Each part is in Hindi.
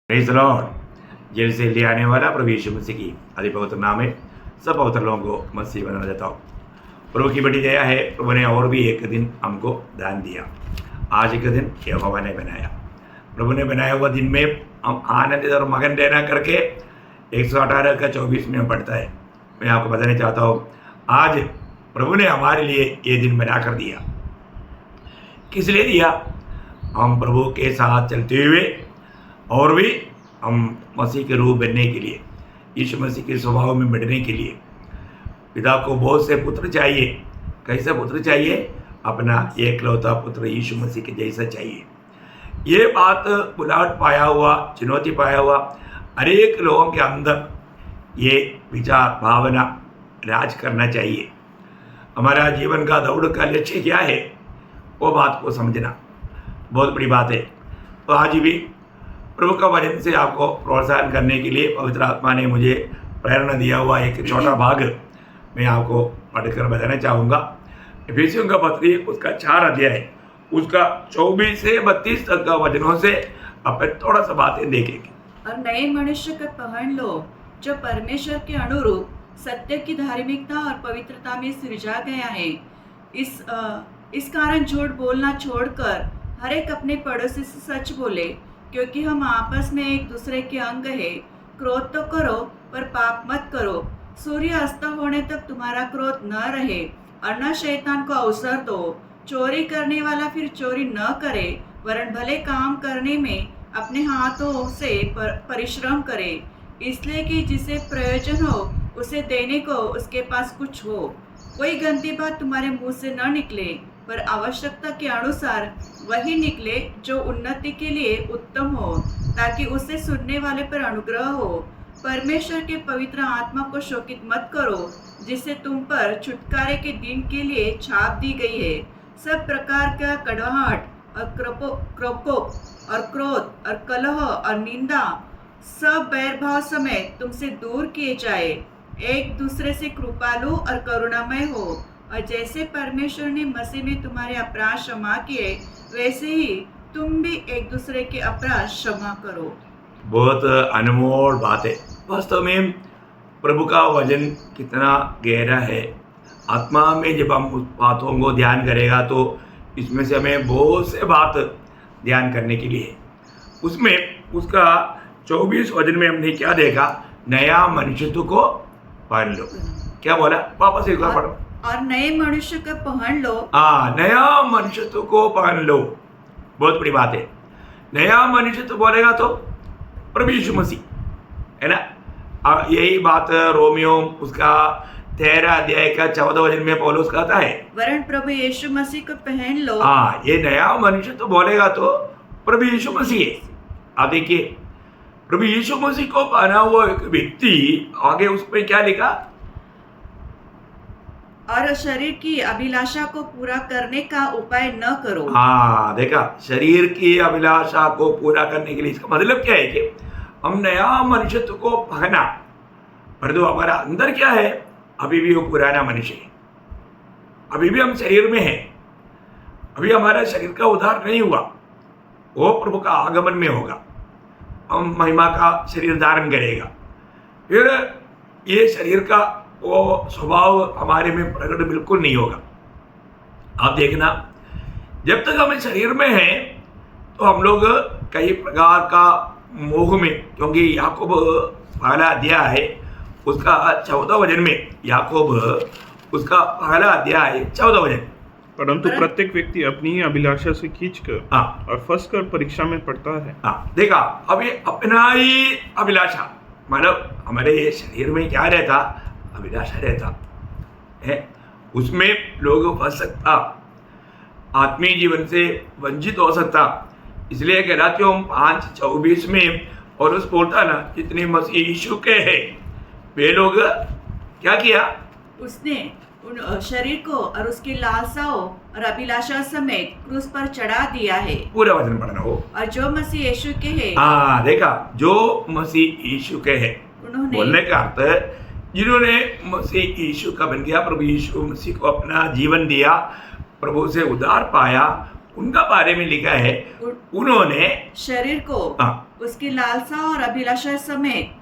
Praise the Lord. जेल से ले आने वाला प्रभु यीशु मसीह की अति पवित्र नाम में सब पवित्र लोगों को मसीह बना देता हूँ। प्रभु की बड़ी दया है, प्रभु ने और भी एक दिन हमको दान दिया। आज एक दिन यहोवा ने बनाया, प्रभु ने बनाया हुआ दिन में हम आनंदित और मगन रहना करके 118 का 24 में पढ़ता है। मैं आपको बताना चाहता हूँ, आज प्रभु ने हमारे लिए ये दिन बना कर दिया। किस लिए दिया? हम प्रभु के साथ चलते हुए और भी हम मसीह के रूप बनने के लिए, यीशु मसीह के स्वभाव में बढ़ने के लिए। पिता को बहुत से पुत्र चाहिए। कैसा पुत्र चाहिए? अपना एकलौता पुत्र यीशु मसीह के जैसा चाहिए। ये बात बुलाहट पाया हुआ, चुनौती पाया हुआ अनेक लोगों के अंदर ये विचार भावना राज करना चाहिए। हमारा जीवन का दौड़ का लक्ष्य क्या है, वो बात को समझना बहुत बड़ी बात है। तो आज भी प्रभु का वचन से आपको प्रोत्साहन करने के लिए पवित्र आत्मा ने मुझे प्रेरणा दिया हुआ एक छोटा भाग मैं आपको पढ़कर बताना चाहूँगा। इफिसियों का पत्री उसका 4 अध्याय उसका 24 से 32 तक का वचनों से अपन थोड़ा सा बातें देखेंगे। और नए मनुष्य को पहन लो, जो परमेश्वर के अनुरूप सत्य की धार्मिकता और पवित्रता में सृजा गया है। इस कारण झूठ बोलना छोड़कर हर एक अपने पड़ोसी से सच बोले, क्योंकि हम आपस में एक दूसरे के अंग है। क्रोध तो करो पर पाप मत करो। सूर्य अस्त होने तक तुम्हारा क्रोध न रहे और न शैतान को अवसर दो। चोरी करने वाला फिर चोरी न करे, वरन भले काम करने में अपने हाथों से परिश्रम करे, इसलिए कि जिसे प्रयोजन हो उसे देने को उसके पास कुछ हो। कोई गंदी बात तुम्हारे मुंह से न निकले, पर आवश्यकता के अनुसार वही निकले जो उन्नति के लिए उत्तम हो, ताकि उसे सुनने वाले पर अनुग्रह हो। परमेश्वर के पवित्र आत्मा को शोकित मत करो, जिससे तुम पर छुटकारे के दिन के लिए छाप दी गई है। सब प्रकार का कड़वाहट और क्रोध और क्रोध और कलह और निंदा सब बैरभाव समेत तुमसे दूर किए जाए। एक दूसरे से कृपालु और करुणामय हो, और जैसे परमेश्वर ने मसीह में तुम्हारे अपराध क्षमा किए, वैसे ही तुम भी एक दूसरे के अपराध क्षमा करो। बहुत अनमोल बात है। वास्तव में प्रभु का वचन कितना गहरा है। आत्मा में जब हम उस बातों को ध्यान करेगा तो इसमें से हमें बहुत से बात ध्यान करने के लिए है। उसमें उसका 24 वचन में हमने क्या देखा? नया मनुष्यत्व को पहन लो। क्या बोला? वापस एक बार पढ़ो। और नए मनुष्य को पहन लो। नया मनुष्यत्व को पहन लो। बहुत बड़ी बात है। नया मनुष्यत्व बोलेगा तो प्रभु यीशु मसीह है ना। यही बात रोमियो उसका 13 अध्याय का 14 वचन में पौलुस कहता है, वरन प्रभु यीशु मसीह को पहन लो। ये नया मनुष्यत्व बोलेगा तो प्रभु यीशु मसीह है। आप देखिए, प्रभु यीशु मसीह को पहना हुआ एक व्यक्ति, आगे उसमें क्या लिखा? और शरीर की अभिलाषा को पूरा करने का उपाय न करो। देखा, शरीर की अभिलाषा को पूरा करने के लिए इसका मतलब क्या है कि हम नया मनुष्यत्व को पहना, परंतु हमारा अंदर क्या है? अभी भी वो पुराना मनुष्य है। अभी भी हम शरीर में हैं। अभी हमारा शरीर का उद्धार नहीं हुआ। वो प्रभु का आगमन में होगा, हम महिमा का शरीर धारण करेगा, फिर ये शरीर का वो स्वभाव हमारे में प्रकट बिल्कुल नहीं होगा। आप देखना, जब तक हम शरीर में हैं तो हम लोग कई प्रकार का मोह में, क्योंकि याकूब पहला अध्याय है उसका 14 वचन में, याकूब उसका पहला अध्याय 14 वचन, परंतु प्रत्येक व्यक्ति अपनी ही अभिलाषा से खींचकर और फंसकर परीक्षा में पड़ता है। देखा, अभी अपना ही अभिलाषा, मतलब हमारे शरीर में क्या रहता? अभिलाषा रहता है। उसमें लोग फंस सकता, आत्मीय जीवन से वंचित हो सकता। इसलिए गलातियों 5:24 में और उस बोलता ना, जितने मसीह यीशु के हैं वे लोग क्या किया? उसने उन शरीर को और उसकी लालसाओं और अभिलाषा समेत क्रूस पर चढ़ा दिया है। पूरा वचन पढ़ना हो। और जो मसीह यीशु के हैं, देखा, जो मसीह यीशु के हैं, उन्होंने, बोलने का अर्थ जिन्होंने मसीह यीशु का बन गया, प्रभु यीशु मसीह को अपना जीवन दिया, प्रभु से उद्धार पाया, उनका बारे में लिखा है, उन्होंने शरीर को उसकी लालसा और अभिलाषा समेत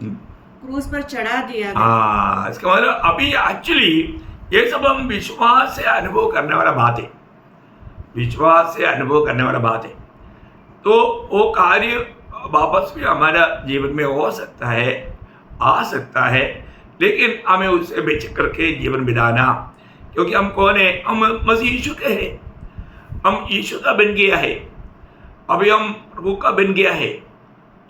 क्रूस पर चढ़ा दिया गया। हाँ, इसका मतलब अभी एक्चुअली ये सब हम विश्वास से अनुभव करने वाला बात है, विश्वास से अनुभव करने वाला बात है। तो वो कार्य वापस भी हमारा जीवन में हो सकता है, आ सकता है, लेकिन हमें उससे बेच करके जीवन बिताना, क्योंकि हम कौन है? हम मसीह यीशु के हैं, हम यीशु का बन गया है, अभी हम प्रभु का बन गया है।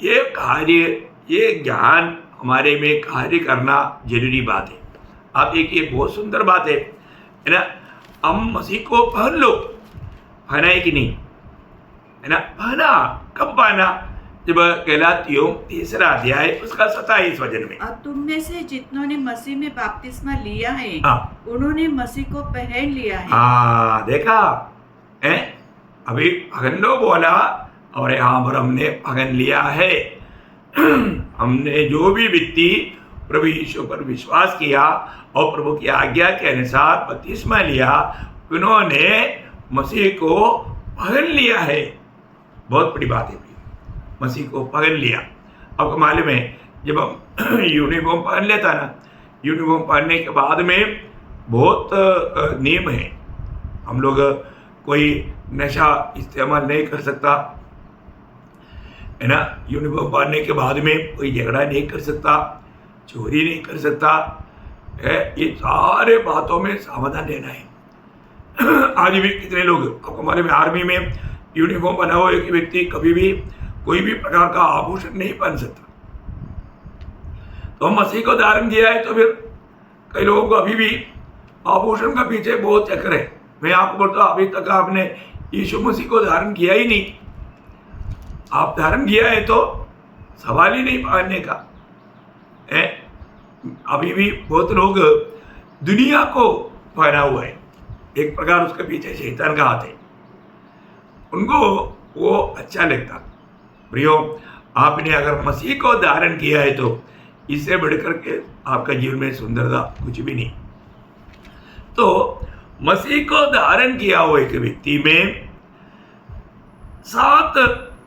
ये कार्य, ये ज्ञान हमारे में कार्य करना जरूरी बात है। आप देखिए, बहुत सुंदर बात है ना? हम मसीह को पहन लो, पहना है कि नहीं? है ना? पहना, कब पहना? जब गलातियों 3 अध्याय उसका 27 वचन में, अब तुम में से जितनों ने मसीह में बपतिस्मा लिया है, हाँ, उन्होंने मसीह को पहन लिया है। हाँ, देखा है? अभी पहन लो बोला, और यहाँ पर हमने पहन लिया है। हमने जो भी व्यक्ति प्रभु यीशु पर विश्वास किया और प्रभु की आज्ञा के अनुसार बपतिस्मा लिया, उन्होंने मसीह को पहन लिया है। बहुत बड़ी बात है, मसीह को पहन लिया। आपको मालूम है, जब हम यूनिफॉर्म पहन लेता ना, यूनिफॉर्म पहनने के बाद में बहुत नियम है। हम लोग कोई नशा इस्तेमाल नहीं कर सकता, है ना? यूनिफॉर्म पहनने के बाद में कोई झगड़ा नहीं कर सकता, चोरी नहीं कर सकता है। ये सारे बातों में सावधान रहना है। आज भी कितने लोग, आपको मालूम है, आर्मी में यूनिफॉर्म बना हुआ एक व्यक्ति कभी भी कोई भी प्रकार का आभूषण नहीं पहन सकता। तो हम मसीह को धारण किया है, तो फिर कई लोगों को अभी भी आभूषण का पीछे बहुत चक्कर है। मैं आपको बोलता हूँ, अभी तक आपने यीशु मसीह को धारण किया ही नहीं। आप धारण किया है तो सवाल ही नहीं पहनने का है। अभी भी बहुत लोग दुनिया को पहना हुआ है, एक प्रकार उसके पीछे शैतान का हाथ है, उनको वो अच्छा लगता। प्रियो, आपने अगर मसीह को धारण किया है तो इससे बढ़कर के आपका जीवन में सुंदरता कुछ भी नहीं। तो मसीह को धारण किया हुआ एक व्यक्ति में 7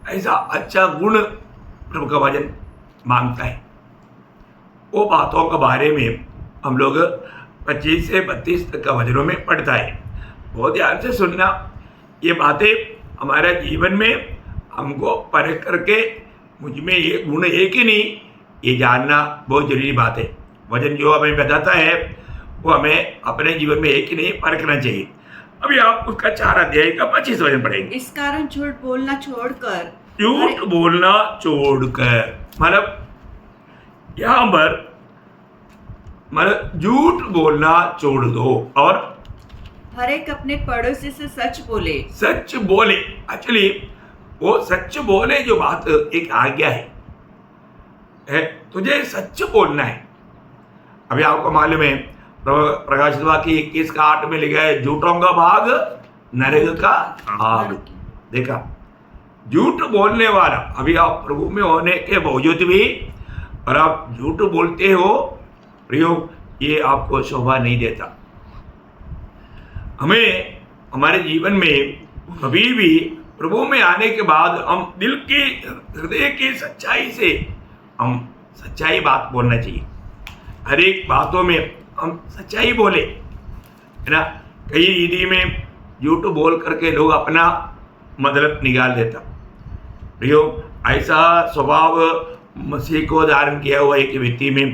ऐसा अच्छा गुण प्रभु का वचन मांगता है। वो बातों के बारे में हम लोग 25 से 32 तक का वचनों में पढ़ता है। बहुत ध्यान से सुनना, ये बातें हमारे जीवन में हमको परख करके मुझ में ये गुण है कि नहीं, ये जानना बहुत जरूरी बात है। वचन जो हमें बताता है वो हमें अपने जीवन में है कि नहीं परखना चाहिए। अभी आप उसका 4 अध्याय का 25 वचन पढ़ेंगे। इस कारण झूठ बोलना छोड़कर, झूठ बोलना छोड़कर, मतलब यहाँ पर मतलब झूठ बोलना छोड़ दो और हर एक अपने पड़ोसी से सच बोले। सच बोले। एक्चुअली वो सच बोले जो बात एक आज्ञा है, तुझे सच बोलना है। अभी आपको मालूम है, प्रकाशित वाक्य 21:8 में लिखा है, झूठों का भाग नरक का आग। देखा, झूठ बोलने वाला, अभी आप प्रभु में होने के बावजूद भी और आप झूठ बोलते हो, प्रयोग ये आपको शोभा नहीं देता। हमें हमारे जीवन में कभी भी प्रभु में आने के बाद हम दिल की, हृदय की सच्चाई से हम सच्चाई बात बोलना चाहिए। हर एक बातों में हम सच्चाई बोले, है ना? कई रीति में झूठ बोल करके लोग अपना मतलब निकाल देता। प्रयोग ऐसा स्वभाव मसीह को धारण किया हुआ एक व्यक्ति में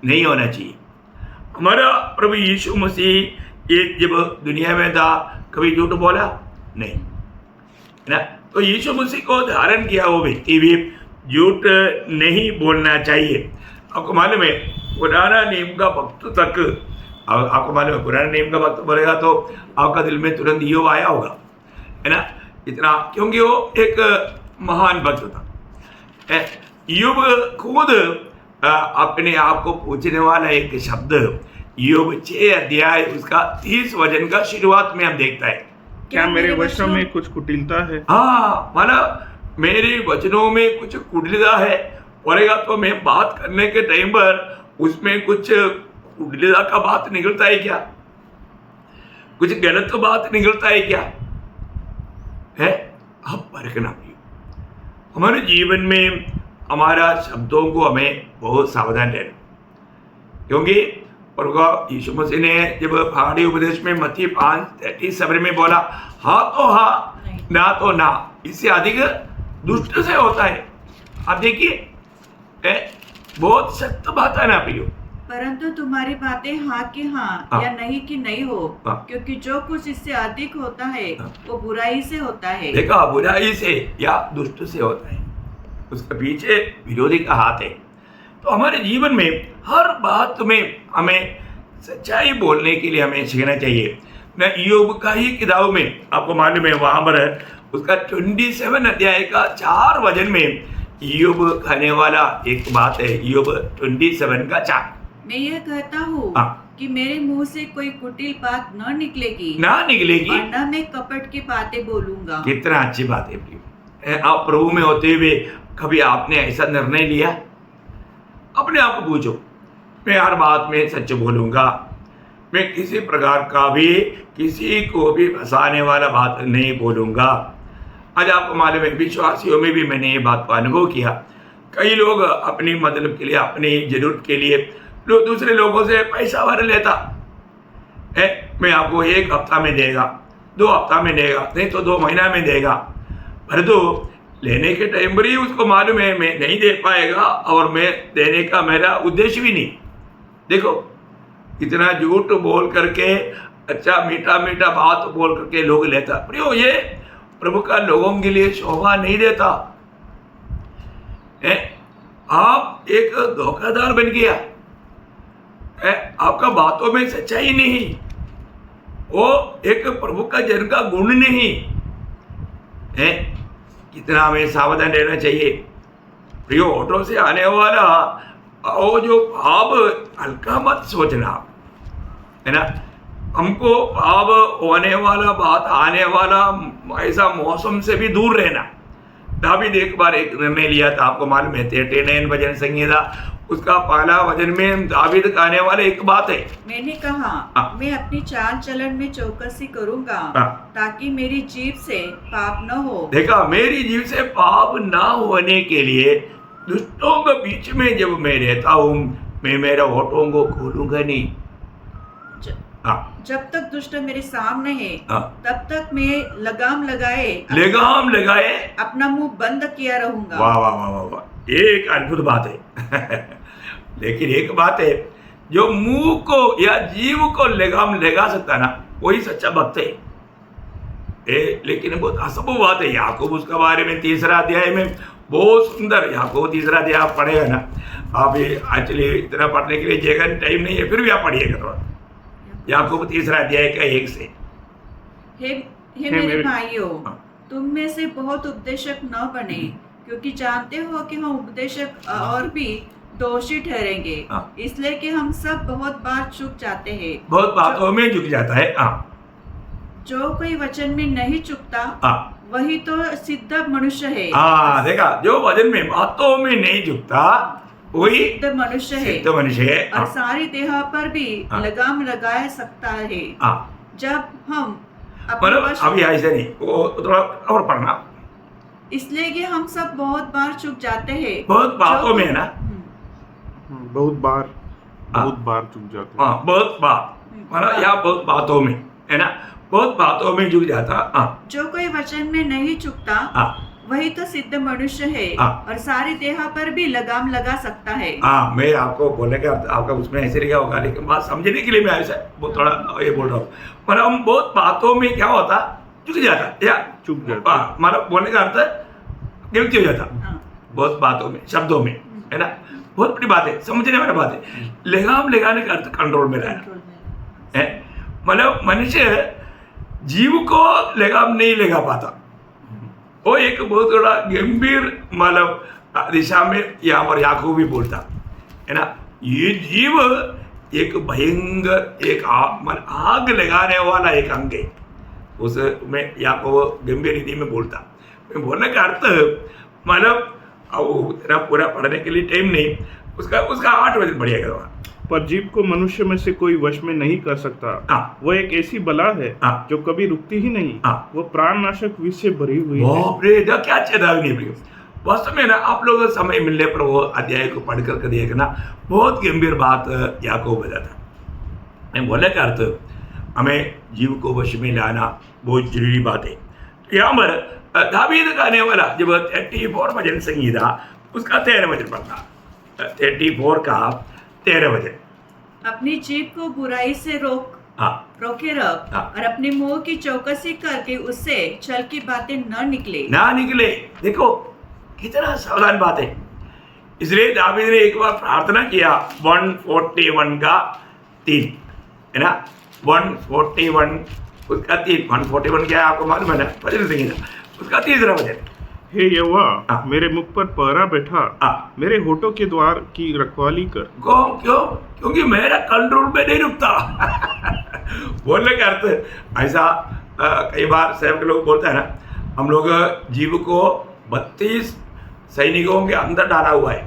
नहीं होना चाहिए। हमारा प्रभु यीशु मसीह ये जब दुनिया में था कभी झूठ बोला नहीं, है ना? तो यीशु मसीह को धारण किया हुआ व्यक्ति भी झूठ नहीं बोलना चाहिए। आपको मालूम है, पुराना नियम का वक्त तक, आपको मालूम है पुराने नियम का वक्त बोलेगा तो आपका दिल में तुरंत ईयोब आया होगा, है ना? इतना, क्योंकि वो एक महान भक्त था। ईयोब खुद अपने आप को पूछने वाला एक शब्द ईयोब 6 अध्याय उसका 30 वचन का शुरुआत में हम देखता है, क्या मेरे वचनों में कुछ कुटिलता है? हाँ, मतलब मेरे वचनों में कुछ कुटिलता है बोलेगा तो मैं बात करने के टाइम पर उसमें कुछ कुटिलता का बात निकलता है क्या? कुछ गलत बात निकलता है क्या? है, अब परखना। हमारे जीवन में हमारा शब्दों को हमें बहुत सावधान रहना, क्योंकि प्रभु यीशु मसीह ने जब पहाड़ी उपदेश में मत्ती 5:37 में बोला हाँ तो हाँ नहीं। ना तो ना, इससे अधिक दुष्ट से होता है। आप देखिए बहुत सख्त बात है ना प्रियो। परंतु तुम्हारी बातें हाँ कि हाँ हाँ। या नहीं कि नहीं हो, हाँ। क्योंकि जो कुछ इससे अधिक होता है हाँ। वो बुराई से होता है। देखा, बुराई से या दुष्ट से होता है, उसके पीछे विरोधी का हाथ है। तो हमारे जीवन में हर बात में हमें सच्चाई बोलने के लिए हमें सीखना चाहिए। न ईयोब का ही किताब में आपको मालूम है, वहां पर उसका 27 अध्याय का 4 वचन में ईयोब कहने वाला एक बात है। ईयोब 27 का 4, मैं यह कहता हूँ हाँ। कि मेरे मुंह से कोई कुटिल बात न निकलेगी ना निकलेगी, और न मैं कपट की बातें बोलूंगा। कितना अच्छी बात है प्रिय। आप प्रभु में होते हुए कभी आपने ऐसा निर्णय लिया? अपने आप को पूछो, मैं हर बात में सच बोलूंगा, मैं किसी प्रकार का भी किसी को भी फंसाने वाला बात नहीं बोलूंगा। आज आपको मालूम है, विश्वासियों में भी मैंने ये बात को अनुभव किया। कई लोग अपनी मतलब के लिए, अपनी जरूरत के लिए लोग दूसरे लोगों से पैसा भर लेता है। मैं आपको 1 हफ्ता में देगा, 2 हफ्ता में देगा, नहीं तो 2 महीना में देगा। पर तो लेने के टाइम पर ही उसको मालूम है मैं नहीं दे पाएगा, और मैं देने का मेरा उद्देश्य भी नहीं। देखो इतना झूठ बोल करके, अच्छा मीठा मीठा बात बोल करके लोग लेता। प्रियो, ये प्रभु का लोगों के लिए शोभा नहीं देता। आप एक धोखाधड़ बन गया, आपका बातों में सच्चाई नहीं, वो एक प्रभु का जन का गुण नहीं है। कितना हमें सावधान रहना चाहिए प्रियो। ऑटो से आने वाला वो जो भाव हल्का मत सोचना, है ना। हमको भाव होने वाला, बात आने वाला ऐसा मौसम से भी दूर रहना। दावीद एक बार एक निर्णय लिया था, आपको मालूम है 39 भजन संहिता उसका पहला वचन में दावीद कहने वाले एक बात है। मैंने कहा मैं अपनी चाल चलन में चौकसी करूंगा, ताकि मेरी जीभ से पाप न हो। देखा, मेरी जीभ से पाप ना होने के लिए दुष्टों के बीच में जब मैं रहता हूँ, मैं मेरा होठों को खोलूंगा नहीं। जब तक दुष्ट मेरे सामने है, हाँ। तब तक मैं लगाम लगाए अपना मुंह बंद किया रहूंगा। वाह वाह वाह वाह वाह, ये एक अद्भुत बात है। लेकिन एक बात है, जो मुंह को या जीव को लगाम लगा सकता ना, वही सच्चा भक्त है। लेकिन बहुत असंभव बात है। याकूब उसके बारे में 3 अध्याय में बहुत सुंदर, याकूब 3 अध्याय आप पढ़ेगा ना, आप एक्चुअली इतना पढ़ने के लिए जगह टाइम नहीं है, फिर भी आप पढ़िएगा थोड़ा। याकूब 3 अध्याय का 1 से। हे मेरे भाइयों, तुम में से बहुत उपदेशक न बने, क्योंकि जानते हो कि हम उपदेशक और भी दोषी ठहरेंगे। इसलिए कि हम सब बहुत बार चूक जाते हैं, बहुत बातों में झुक जाता है। जो कोई वचन में नहीं चुकता वही तो सिद्ध मनुष्य है। देखा, जो वचन में बातों में नहीं झुकता वही सिद्ध मनुष्य है, और सारी देह पर भी लगाम लगा सकता है। जब हम अभी ऐसे नहीं, वो थोड़ा और पढ़ना। इसलिए कि हम सब बहुत बार चूक जाते हैं, बहुत बातों में है ना, बहुत बार चूक जाते हैं। बहुत बात मतलब या बहुत बातों में, है ना, बहुत बातों में झुक जाता। जो कोई वचन में नहीं चुकता वही तो सिद्ध मनुष्य है, और सारी देह पर भी लगाम लगा सकता है। मैं आपको बोलने का आपका उसमें ऐसे लिखा होगा, लेकिन बात समझने के लिए मैं ऐसा वो थोड़ा ये बोल रहा हूँ। मतलब हम बहुत बातों में क्या होता, चुक जाता या चुक जाता, मतलब बोलने का अर्थ गिल्टी हो जाता। बहुत बातों में, शब्दों में, है ना, बहुत बड़ी बात है, समझने वाली बात है। लगाम लगाने का अर्थ कंट्रोल में रहना है। मतलब मनुष्य जीव को लगाम नहीं लगा पाता। वो एक बहुत बड़ा गंभीर मतलब दिशा में यहाँ पर याकूब भी बोलता है ना। ये जीव एक भयंकर, एक आग लगाने वाला एक अंग है। उसमें याकूब गंभीर रीति में बोलता। मैं बोलने का अर्थ मतलब तेरा पूरा पढ़ने के लिए टाइम नहीं, उसका 8 बजे बढ़िएगा। पर जीव को मनुष्य में से कोई वश में नहीं कर सकता। वो एक ऐसी बला है जो कभी रुकती ही नहीं। वो प्राणनाशक विष से भरी हुई है। बाप रे, क्या चेतावनी है। वास्तव में ना आप लोग समय मिलने पर वो अध्याय को पढ़ कर देखना, बहुत गंभीर बात याकूब बताता। मैं बोलने का अर्थ हमें जीव को वश में लाना बहुत जरूरी बात है। यहाँ पर दावीद गाने वाला जब 34 भजन संगीता उसका 13 वचन पढ़ता, 34 का 13 वचन। अपनी जीभ को बुराई से रोके रख और अपने मुंह की चौकसी करके उससे छल की बातें न निकले। देखो कितना सावधान बात है। इसलिए दावीद ने एक बार प्रार्थना किया 141 का 3, है ना, 141 उसका 3, 141 क्या है आपको मालूम है ना, भजन संगीता उसका 3रा वचन। हे यहोवा, मेरे मुख पर पहरा बैठा, मेरे होठों के द्वार की रखवाली कर। क्यों? क्योंकि मेरा कंट्रोल में नहीं रुकता। बोलने का अर्थ ऐसा कई बार सेवक लोग बोलते हैं ना, हम लोग जीव को 32 सैनिकों के अंदर डाला हुआ है,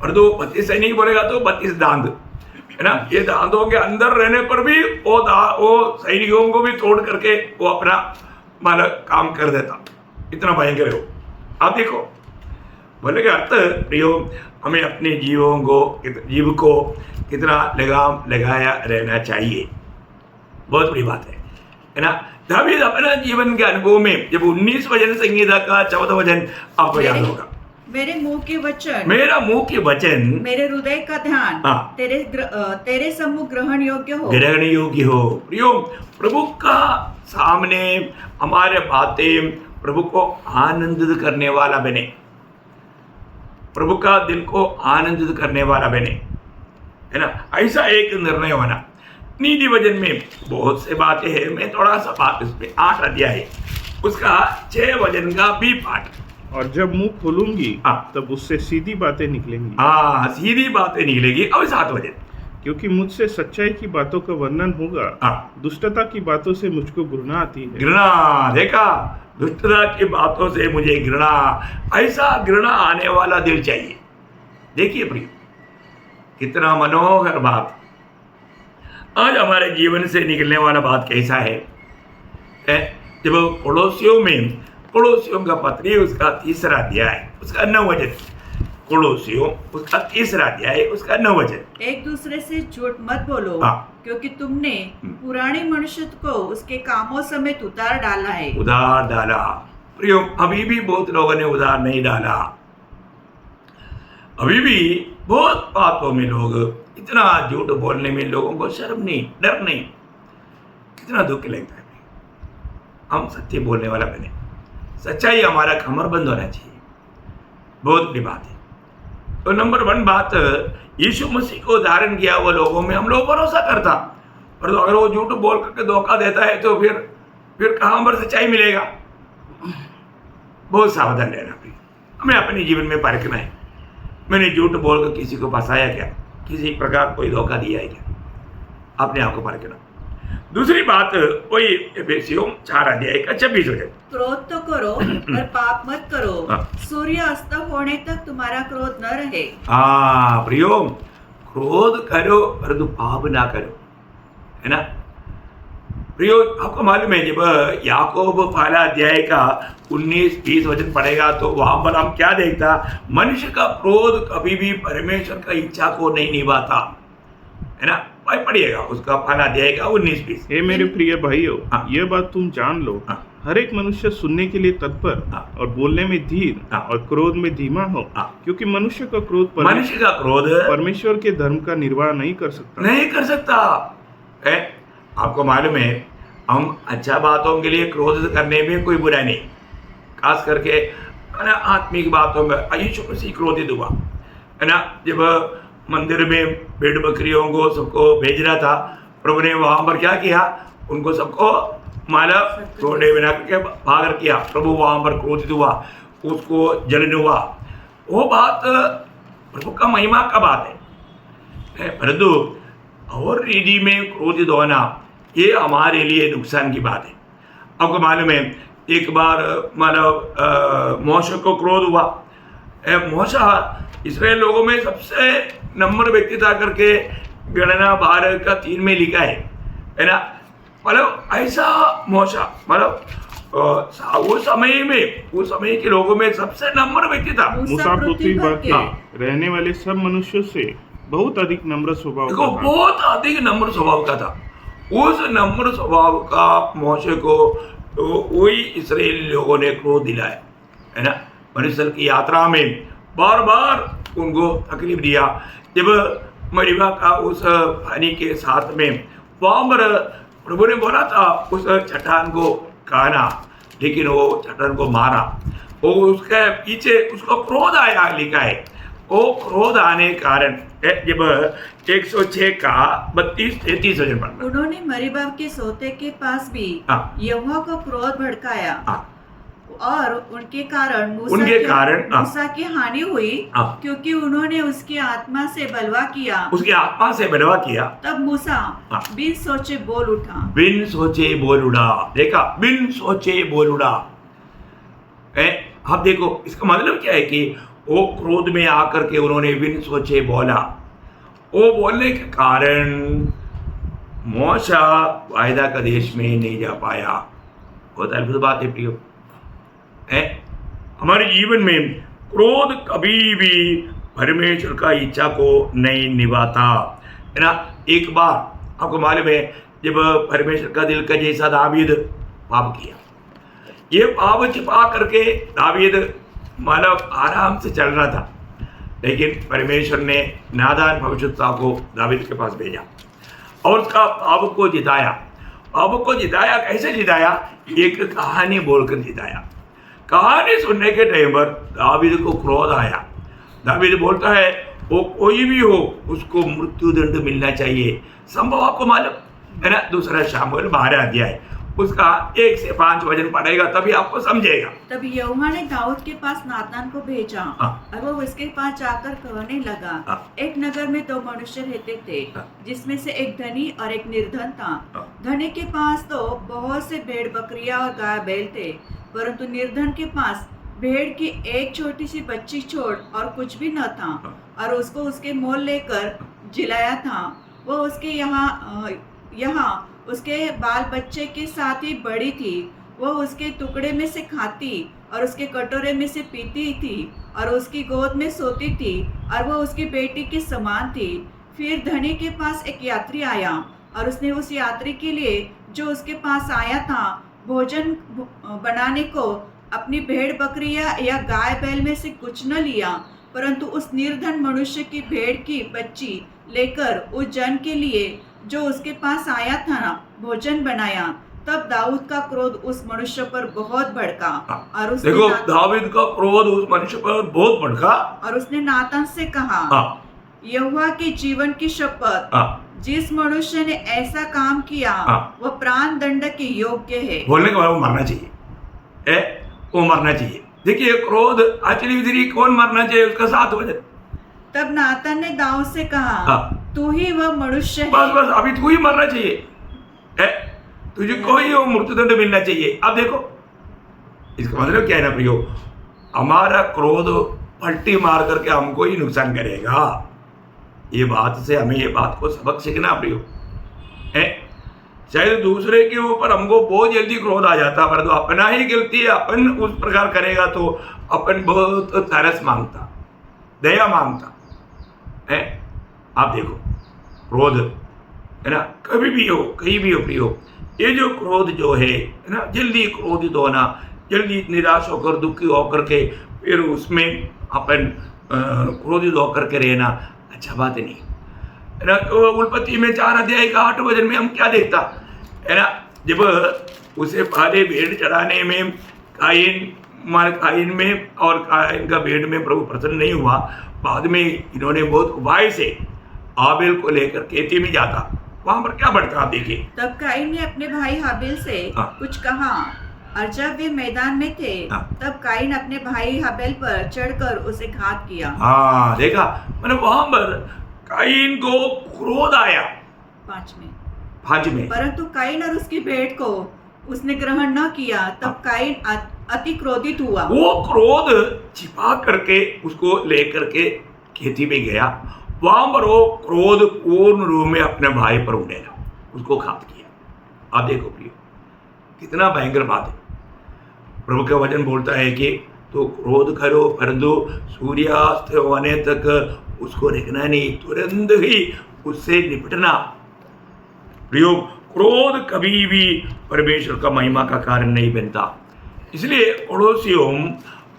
और तो 32 सैनिक बोलेगा तो 32 दांत, है ना, ये दांतों के अंदर रहने पर भी वो सैनिकों को भी तोड़ करके वो अपना मतलब काम कर देता, इतना भयंकर है वो। आप देखो बोले का अर्थ प्रियो, हमें अपने जीव को कितना लगाम लगाया रहना चाहिए, बहुत बड़ी बात है ना। दावीद अपना जीवन के अनुभव में जब 19 वचन संगीता का 14 वचन आपको याद होगा, मेरा मुंह के वचन मेरे हृदय का ध्यान तेरे सम्मुख ग्रहण योग्य हो। प्रियो, प्रभु का सामने हमारे बातें प्रभु को आनंदित करने वाला बने, प्रभु का दिल को आनंदित करने वाला बने, है ना, ऐसा एक निर्णय होना। नीति वचन में बहुत से बातें हैं, मैं थोड़ा सा बात इसमें 8 अध्याय है उसका 6 वचन का भी पाठ। और जब मुंह खोलूंगी तब उससे सीधी बातें निकलेंगी। सीधी बातें निकलेगी। अब 7 वचन, क्योंकि मुझसे सच्चाई की बातों का वर्णन होगा, दुष्टता की बातों से मुझको घृणा आती है। घृणा, देखा, दुष्टता की बातों से मुझे घृणा, ऐसा घृणा आने वाला दिल चाहिए। देखिए प्रिय, कितना मनोहर बात आज हमारे जीवन से निकलने वाला बात कैसा है। जब कोलोसियों का पत्री उसका 3रा अध्याय उसका 9 वचन, कोलोसियों उसका 3रा अध्याय उसका 9 वचन। एक दूसरे से झूठ मत बोलो, क्योंकि तुमने पुराने मनुष्य को उसके कामों समेत उतार डाला। प्रियो, अभी भी बहुत लोगों ने उतार नहीं डाला। अभी भी बहुत बातों में लोग इतना झूठ बोलने में लोगों को शर्म नहीं, डर नहीं, कितना दुख लगता है। हम सत्य बोलने वाला बने, सच्चाई हमारा कमरबंद होना चाहिए, बहुत बड़ी बात है। तो नंबर 1 बात, यीशु मसीह को धारण किया हुआ लोगों में हम लोग भरोसा करता, पर अगर वो झूठ बोल करके धोखा देता है तो फिर कहाँ पर सच्चाई मिलेगा। बहुत सावधान रहना प्रिय, हमें अपने जीवन में परखना है। मैंने झूठ बोलकर किसी को फंसाया क्या, किसी प्रकार कोई धोखा दिया है क्या, अपने आप को परखना। दूसरी बात वही एफेसियों 4 अध्याय का 26 वचन, क्रोध तो करो और पाप मत करो, सूर्य अस्त होने तक तुम्हारा क्रोध न रहे। प्रियो, क्रोध करो परंतु पाप ना करो, है ना। प्रियो, आपको मालूम है जब याकूब पहला अध्याय का 19-20 वचन पढ़ेगा तो वहां पर हम क्या देखता, मनुष्य का क्रोध कभी भी परमेश्वर का इच्छा को नहीं निभाता, है ना। पढ़िएगा उसका पहला अध्याय का 19-20। हे मेरे प्रिय भाइयों, यह बात तुम जान लो, हर एक मनुष्य सुनने के लिए तत्पर और बोलने में धीर और क्रोध में धीमा हो, क्योंकि मनुष्य का क्रोध परमेश्वर के धर्म का निर्वाह नहीं कर सकता। आपको मालूम है, हम अच्छा बातों के लिए क्रोध करने में कोई बुरा नहीं, खास करके आत्मिक बातों में। यीशु मसीह क्रोधित हुआ, है ना, जब मंदिर में भेड़ बकरियों को सबको भेज रहा था, प्रभु ने वहां पर क्या किया, उनको सबको माला छोड़े बिना करके भागर किया। प्रभु वहां पर क्रोधित हुआ, उसको जलन हुआ। वो बात प्रभु का महिमा का बात है, परंतु और रीति में क्रोधित होना ये हमारे लिए नुकसान की बात है। आपको मालूम है, एक बार मतलब मोशे को क्रोध हुआ। मोशा इसराइल लोगों में सबसे नंबर व्यक्ति था करके गणना 12 का 3 में लिखा है ना। मतलब ऐसा मोशा, मतलब उस समय के लोगों में सबसे नम्र व्यक्ति था। मूसा पृथ्वी पर के हाँ। रहने वाले सब मनुष्यों से बहुत अधिक नम्र स्वभाव देखो, का था। बहुत अधिक नम्र स्वभाव का था। उस नम्र स्वभाव का मोशे को तो वही इसराइली लोगों ने क्रोध दिलाया, है ना। परमेश्वर की यात्रा में बार बार उनको तकलीफ दिया। जब मरीबा का उस पानी के साथ में वहाँ पर प्रभु ने बोला था उस चट्टान को खाना, लेकिन वो चट्टान को मारा। वो उसके पीछे उसको क्रोध आया, लिखा है। वो क्रोध आने कारण जब 106 का 32-33 वचन पढ़ना। उन्होंने मरीबा के सोते के पास भी हाँ। यहोवा को क्रोध भड़काया हाँ। और उनके कारण हाँ। मूसा की हानि हुई, हाँ। क्योंकि उन्होंने उसकी आत्मा से बलवा किया। उसकी आत्मा से बलवा किया। तब मूसा हाँ। बिन सोचे बोल उठा। बिन सोचे बोल उड़ा। देखा, बिन सोचे बोल उड़ा। अब देखो, इसका मतलब क्या है कि वो क्रोध में आकर के उन्होंने बिन सोचे बोला। वो बोलने के कारण मूसा वायदा का देश में नहीं जा पाया। बहुत अद्भुत बात है प्रियो। हमारे जीवन में क्रोध कभी भी परमेश्वर का इच्छा को नहीं निभाता, है ना। एक बार आपको मालूम है, जब परमेश्वर का दिल का जैसा दावीद पाप किया, ये पाप छिपा करके दावीद मतलब आराम से चल रहा था, लेकिन परमेश्वर ने नादान भविष्यवक्ता को दावीद के पास भेजा और उसका पाप को जिताया। पाप को जिताया कैसे जिताया? एक कहानी बोलकर जिताया। कहानी सुनने के टाइम पर दावीद को क्रोध आया। दावीद बोलता है, वो कोई भी हो उसको मृत्यु दंड मिलना चाहिए। संभव आपको मालूम है ना, 2 शामुएल 12 अध्याय उसका 1 से 5 वचन पढ़ेगा तभी आपको समझेगा। तब यहोवा ने दाऊद के पास नातान को भेजा और वो उसके पास जाकर कहने लगा, एक नगर में 2 मनुष्य रहते थे, जिसमें से एक धनी और एक निर्धन था। धनी के पास तो बहुत से भेड़ बकरियां और गाय बैल थे, परंतु निर्धन के पास भेड़ की एक छोटी सी बच्ची छोड़ और कुछ भी न था, और उसको उसके मोल लेकर जिलाया था। वो उसके यहाँ उसके बाल बच्चे के साथ ही बड़ी थी। वो उसके टुकड़े में से खाती और उसके कटोरे में से पीती थी और उसकी गोद में सोती थी, और वो उसकी बेटी के समान थी। फिर धनी के पास एक यात्री आया और उसने उस यात्री के लिए जो उसके पास आया था भोजन बनाने को अपनी भेड़ बकरियां या गाय बैल में से कुछ न लिया, परंतु उस निर्धन मनुष्य की भेड़ की बच्ची लेकर उस जन के लिए जो उसके पास आया था भोजन बनाया। तब दाऊद का क्रोध उस मनुष्य पर बहुत भड़का और उसने देखो, दाऊद का क्रोध उस मनुष्य पर बहुत भड़का और उसने नातान से कहा, यहोवा के जीवन की शपथ, जिस मनुष्य ने ऐसा काम किया वह प्राण दंड के योग्य है। बोलने के बाद वो मरना चाहिए, वो मरना चाहिए। देखिए, क्रोध आचली कौन मरना चाहिए, उसका 7 वचन। तब नातान ने दाऊद से कहा, तू ही वह मनुष्य है। बस अभी तू ही मरना चाहिए, तुझे कोई वो मृत्युदंड मिलना चाहिए। अब देखो, इसका मतलब क्या है ना प्रियो, हमारा क्रोध पलटी मार करके हमको ही नुकसान करेगा। ये बात से हमें ये बात को सबक सीखना प्रियो है। शायद दूसरे के ऊपर हमको बहुत जल्दी क्रोध आ जाता, परंतु अपना ही गलती अपन उस प्रकार करेगा तो अपन बहुत तरस मांगता, दया मांगता है। आप देखो, क्रोध है ना, कभी भी हो कहीं भी हो प्रियो, ये जो क्रोध जो है ना, जल्दी क्रोधित होना, जल्दी निराश होकर दुखी होकर के फिर उसमें अपन क्रोधित होकर के रहना अच्छा बात नहीं है ना। तो उत्पत्ति में 4 अध्याय का 8 वचन में हम क्या देखता है ना, जब उसे पहले भेड़ चढ़ाने में कायन में और कायन का भेड़ में प्रभु प्रसन्न नहीं हुआ, बाद में इन्होंने बहुत उपाय से हाबिल को लेकर खेती में जाता, वहां पर क्या बढ़ता आप देखिए। तब कायन ने अपने भाई हाबिल से कुछ कहा, और जब वे मैदान में थे तब कायन अपने भाई हाबिल पर चढ़कर उसे घात किया। हाँ, देखा, मतलब वहां पर कायन को क्रोध आया। 5 में परंतु कायन और उसकी भेड़ को उसने ग्रहण न किया। तब कायन अति क्रोधित हुआ। वो क्रोध छिपा करके उसको लेकर के खेती में गया, वहां पर वो क्रोध पूर्ण रूप में अपने भाई पर उड़ेगा, उसको घात किया। आप देखो प्रिय, कितना भयंकर बात है। प्रभु का वचन बोलता है कि तो क्रोध करो, परंतु सूर्यास्त होने तक उसको रखना नहीं, तुरंत ही उससे निपटना। प्रियो, क्रोध कभी भी परमेश्वर का महिमा का कारण नहीं बनता। इसलिए पड़ोसियों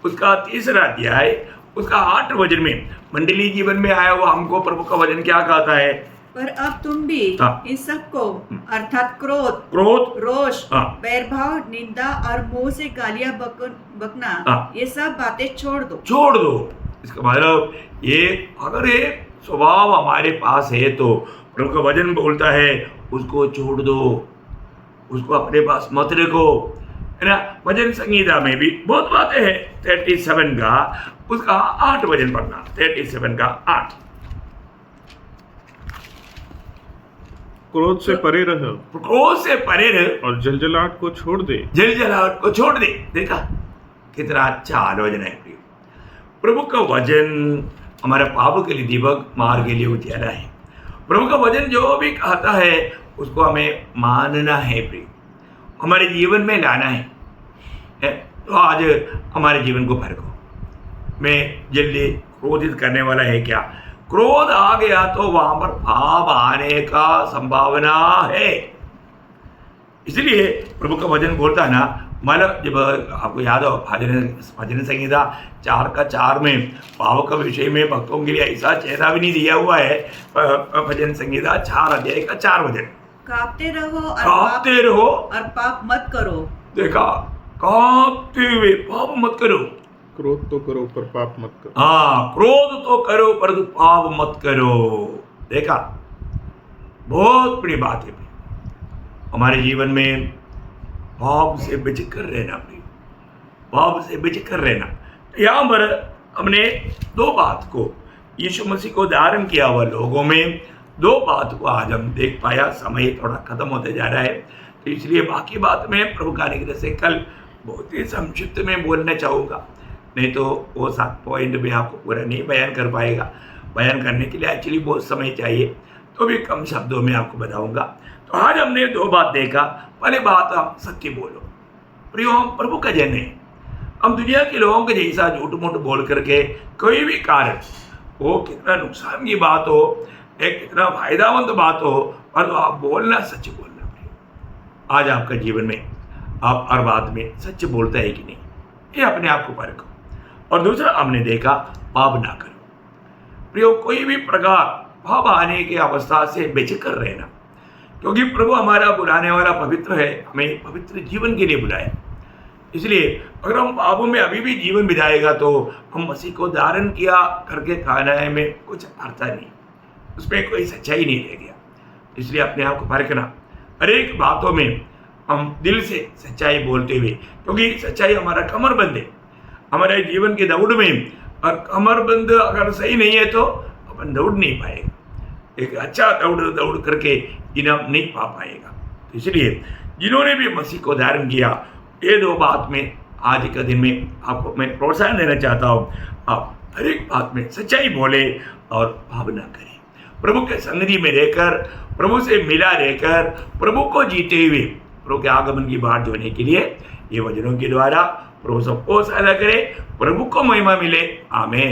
उसका 3 अध्याय उसका 8 वचन में मंडली जीवन में आया हुआ हमको प्रभु का वचन क्या कहता है? पर अब तुम भी इन सबको अर्थात क्रोध, रोष, वैरभाव, निंदा और मुंह से गालियां बकना, ये सब बातें छोड़ दो। इसका मतलब ये अगर एक स्वभाव हमारे पास है तो प्रभु का वचन बोलता है उसको छोड़ दो, उसको अपने पास मत रखो, है ना। भजन संगीता में भी बहुत बातें हैं। 37 का उसका 8 वचन पढ़ना, 37 का 8। क्रोध से परे रहो, क्रोध से परे रहो और जलजलाहट को छोड़ दे, जलजलाहट को छोड़ दे। देखा कितना अच्छा आलोचन है। प्रभु का वचन हमारे पाप के लिए दीपक, मार्ग के लिए उजियारा है। प्रभु का वचन जो भी कहता है उसको हमें मानना है, प्रिय, हमारे जीवन में लाना है। तो आज हमारे जीवन को परखो। मैं जल्दी क्रोधित करने वाला है क्या? क्रोध आ गया तो वहां पर पाप आने का संभावना है। इसलिए प्रभु का वचन बोलता है ना, मतलब जब आपको याद हो भजन संहिता 4 का 4 में पाप का विषय में भक्तों के लिए ऐसा चेतावनी दिया हुआ है। भजन संहिता 4 अध्याय का 4 वचन, कांपते रहो और पाप मत करो। देखा, कांपते हुए पाप मत करो। क्रोध तो करो पर पाप मत करो। हाँ, क्रोध तो करो परंतु पाप मत करो। देखा, बहुत बड़ी बात है। हमारे जीवन में पाप से बचकर रहना, पाप से बचकर रहना। यहाँ पर हमने 2 बात को, यीशु मसीह को धारण किया हुआ लोगों में 2 बात को आज हम देख पाया। समय थोड़ा खत्म होते जा रहा है, तो इसलिए बाकी बात में प्रभु का अनुग्रह से कल बहुत ही संक्षिप्त में बोलना चाहूँगा, नहीं तो वो 7 पॉइंट में आपको पूरा नहीं बयान कर पाएगा। बयान करने के लिए एक्चुअली बहुत समय चाहिए, तो भी कम शब्दों में आपको बताऊँगा। तो आज हमने 2 बात देखा। पहले बात, हम सत्य बोलो। प्रियो, हम प्रभु का जन है। हम दुनिया के लोगों के जैसा झूठ मूठ बोल करके कोई भी कार्य, वो कितना नुकसान की बात हो, एक कितना फायदामंद बात हो, पर तो आप बोलना, सच बोलना। आज आपका जीवन में आप हर बात में सच बोलता है कि नहीं, ये अपने आप को परखो। और दूसरा हमने देखा, पाप ना करो। प्रियो, कोई भी प्रकार पाप आने की अवस्था से बेचकर रहना, क्योंकि प्रभु हमारा बुलाने वाला पवित्र है, हमें पवित्र जीवन के लिए बुलाया। इसलिए अगर हम पापों में अभी भी जीवन बिताएगा तो हम मसीह को धारण किया करके खाने में कुछ अर्थ नहीं, उसमें कोई सच्चाई नहीं रह गया। इसलिए अपने आप को परखना, हर एक बातों में हम दिल से सच्चाई बोलते हुए, क्योंकि सच्चाई हमारा कमरबंद है हमारे जीवन के दौड़ में। और कमरबंद अगर सही नहीं है तो अपन दौड़ नहीं पाएगा, एक अच्छा दौड़ करके इनाम नहीं पा पाएगा। इसलिए जिन्होंने भी मसीह को धारण किया, ये 2 बात में आज के दिन में आपको मैं प्रोत्साहन देना चाहता हूँ। आप हर एक बात में सच्चाई बोले और पाप ना करें। प्रभु के सन्निधि में रहकर, प्रभु से मिला रहकर, प्रभु को जीते हुए प्रभु के आगमन की बाट जोड़ने के लिए ये वचनों के द्वारा प्रभु सबको सहायता करे। प्रभु को महिमा मिले। आमीन।